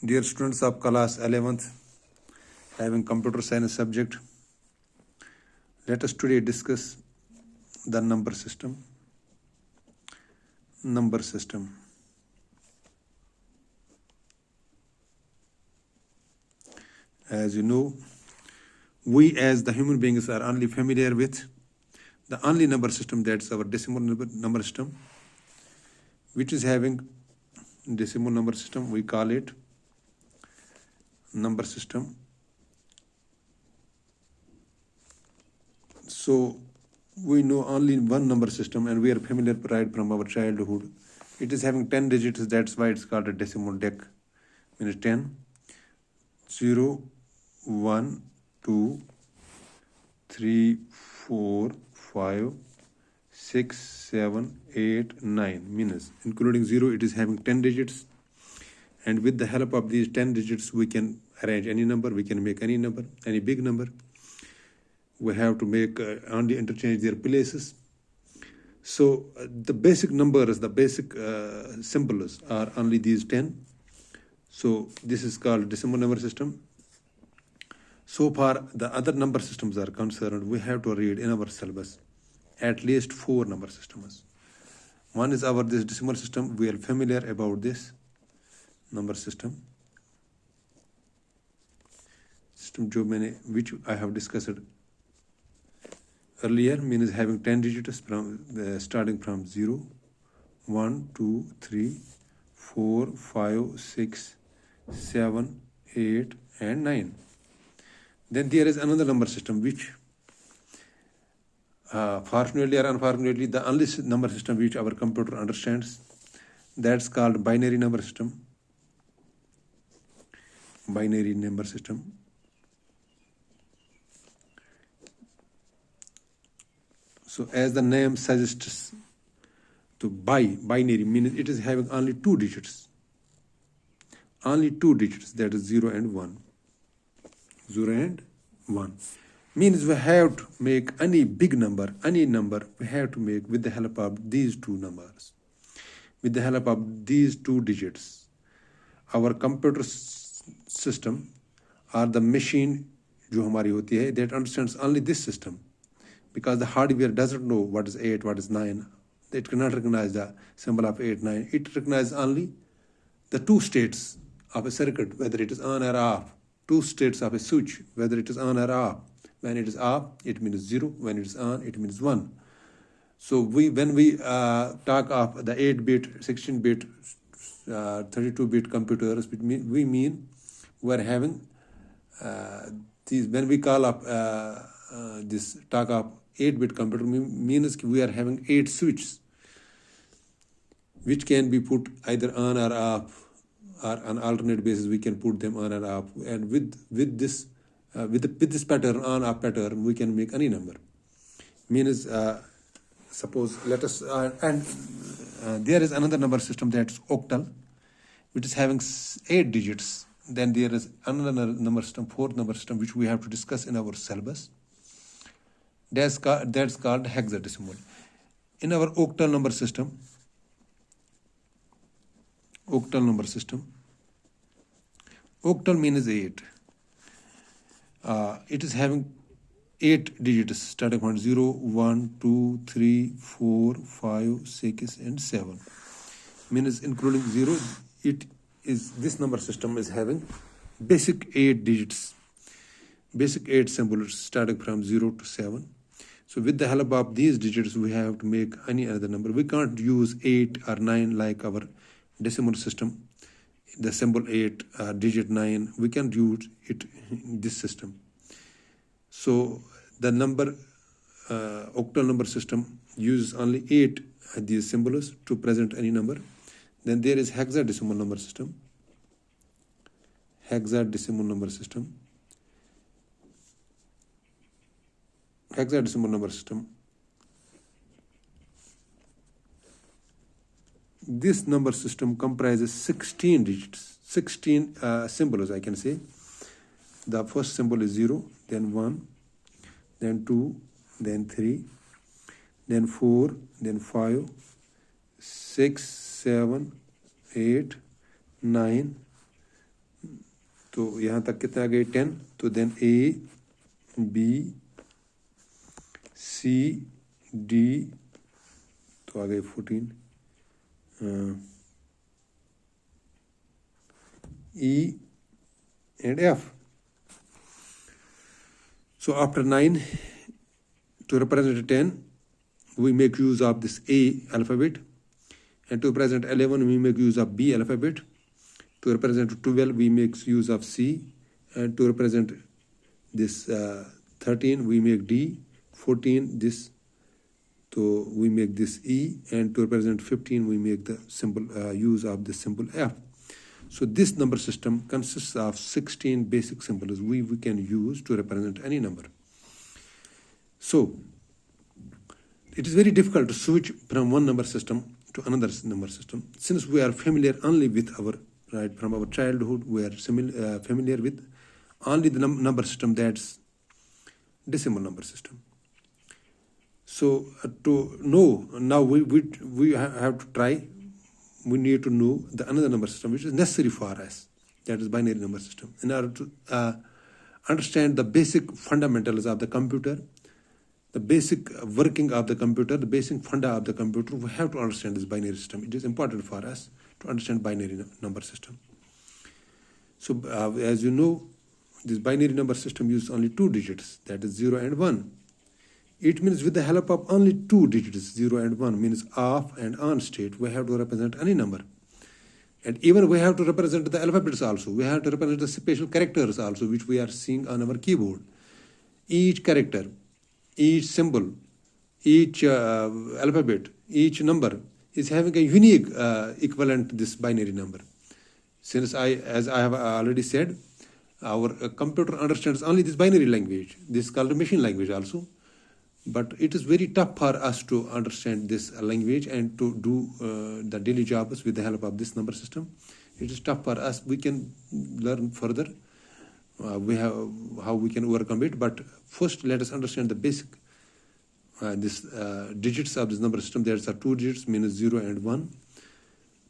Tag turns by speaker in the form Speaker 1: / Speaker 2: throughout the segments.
Speaker 1: Dear students of class 11th, having computer science subject, let us today discuss the number system. Number system. As you know, we as the human beings are only familiar with the only number system, that's our decimal number system, which is having decimal number system. We call it number system. So we know only one number system and we are familiar right from our childhood. It is having 10 digits, that's why it's called a decimal deck. Means 10, 0, 1, 2, 3, 4, 5, 6, 7, 8, 9. Means including 0, it is having 10 digits. And with the help of these 10 digits, we can arrange any number, we can make any number, any big number. We have to make only interchange their places. So the basic numbers, the basic symbols are only these 10. So this is called decimal number system. So far, the other number systems are concerned, we have to read in our syllabus at least 4 number systems. One is our this decimal system. We are familiar about this number system. System which I have discussed earlier, means having 10 digits from starting from 0, 1, 2, 3, 4, 5, 6, 7, 8, and 9. Then there is another number system which, fortunately or unfortunately, the only number system which our computer understands, that's called binary number system. Binary number system. So as the name suggests, to binary means it is having only 2 digits. Only 2 digits, that is 0 and 1. 0 and 1. Means we have to make any big number, any number, we have to make with the help of these 2 numbers. With the help of these 2 digits. Our computer system or the machine जो हमारी होती है, that understands only this system. Because the hardware doesn't know what is 8, what is 9. It cannot recognize the symbol of 8, 9. It recognizes only the 2 states of a circuit, whether it is on or off. 2 states of a switch, whether it is on or off. When it is off, it means 0. When it is on, it means 1. So when we talk of the 8-bit, 16-bit, 32-bit computers, we mean we are having these. When we call up this talk of 8-bit computer, means we are having 8 switches, which can be put either on or off, or on alternate basis we can put them on and off. And with this pattern, on-off pattern, we can make any number. Means suppose let us there is another number system, that's octal, which is having 8 digits. Then there is another number system, 4th number system, which we have to discuss in our syllabus. That's called hexadecimal. In our octal number system, octal means 8. It is having 8 digits starting from 0, 1, 2, 3, 4, 5, 6, and 7. Means including 0, this number system is having basic 8 digits, basic 8 symbols starting from 0 to 7. So with the help of these digits, we have to make any other number. We can't use 8 or 9 like our decimal system. The symbol 8, digit 9, we can use it in this system. So the number octal number system uses only 8 these symbols to present any number. Then there is hexadecimal number system. Hexadecimal number system. Hexadecimal number system. This number system comprises 16 digits, 16 symbols, I can say. The first symbol is 0, then 1, then 2, then 3, then 4, then 5, 6, 7, 8, 9, तो यहाँ तक कितना गए 10, तो then A, B, C, D, तो आ गए 14, E and F. So after 9, to represent 10, we make use of this A alphabet, and to represent 11, we make use of B alphabet. To represent 12, we make use of C, and to represent this 13, we make D, 14, this, so we make this E, and to represent 15, we make the symbol use of the symbol F. So this number system consists of 16 basic symbols we can use to represent any number. So it is very difficult to switch from one number system to another number system, since we are familiar only with our, right, from our childhood, we are familiar with only the number system, that's decimal number system. So to know, now we have to try, we need to know the another number system which is necessary for us, that is binary number system. In order to understand the basic fundamentals of the computer, the basic working of the computer, the basic funda of the computer, we have to understand this binary system. It is important for us to understand binary number system. So as you know, this binary number system uses only 2 digits, that is 0 and 1. It means with the help of only 2 digits, 0 and 1, means off and on state, we have to represent any number. And even we have to represent the alphabets also. We have to represent the special characters also, which we are seeing on our keyboard. Each character, each symbol, each alphabet, each number is having a unique equivalent to this binary number. Since as I have already said, our computer understands only this binary language. This is called machine language also. But it is very tough for us to understand this language and to do the daily jobs with the help of this number system. It is tough for us. We can learn further. We have how we can overcome it. But first, let us understand the basic digits of this number system. There are 2 digits, means 0 and 1.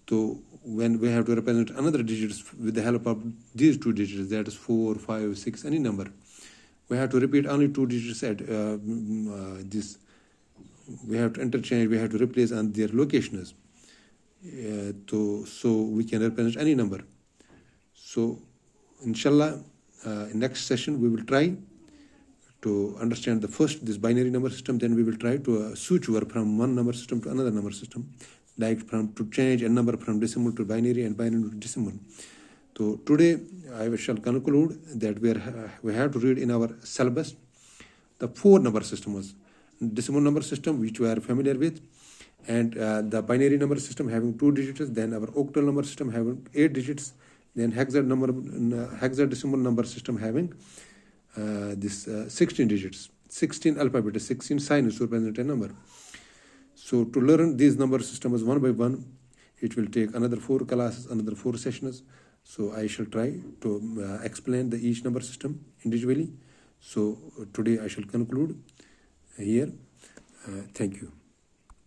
Speaker 1: So when we have to represent another digits with the help of these 2 digits, that is 4, 5, 6, any number, we have to repeat only 2 digits at this. We have to interchange, we have to replace on their locations. So we can represent any number. So inshallah, in next session we will try to understand the first this binary number system, then we will try to switch over from one number system to another number system, like to change a number from decimal to binary and binary to decimal. So today I shall conclude that we have to read in our syllabus the 4 number systems: decimal number system, which we are familiar with, and the binary number system having 2 digits, then our octal number system having 8 digits, then hexadecimal number system having this 16 digits, 16 alphabet, 16 signs to represent a number. So to learn these number systems one by one, it will take another 4 classes, another 4 sessions. So I shall try to explain each number system individually. So today I shall conclude here. Thank you.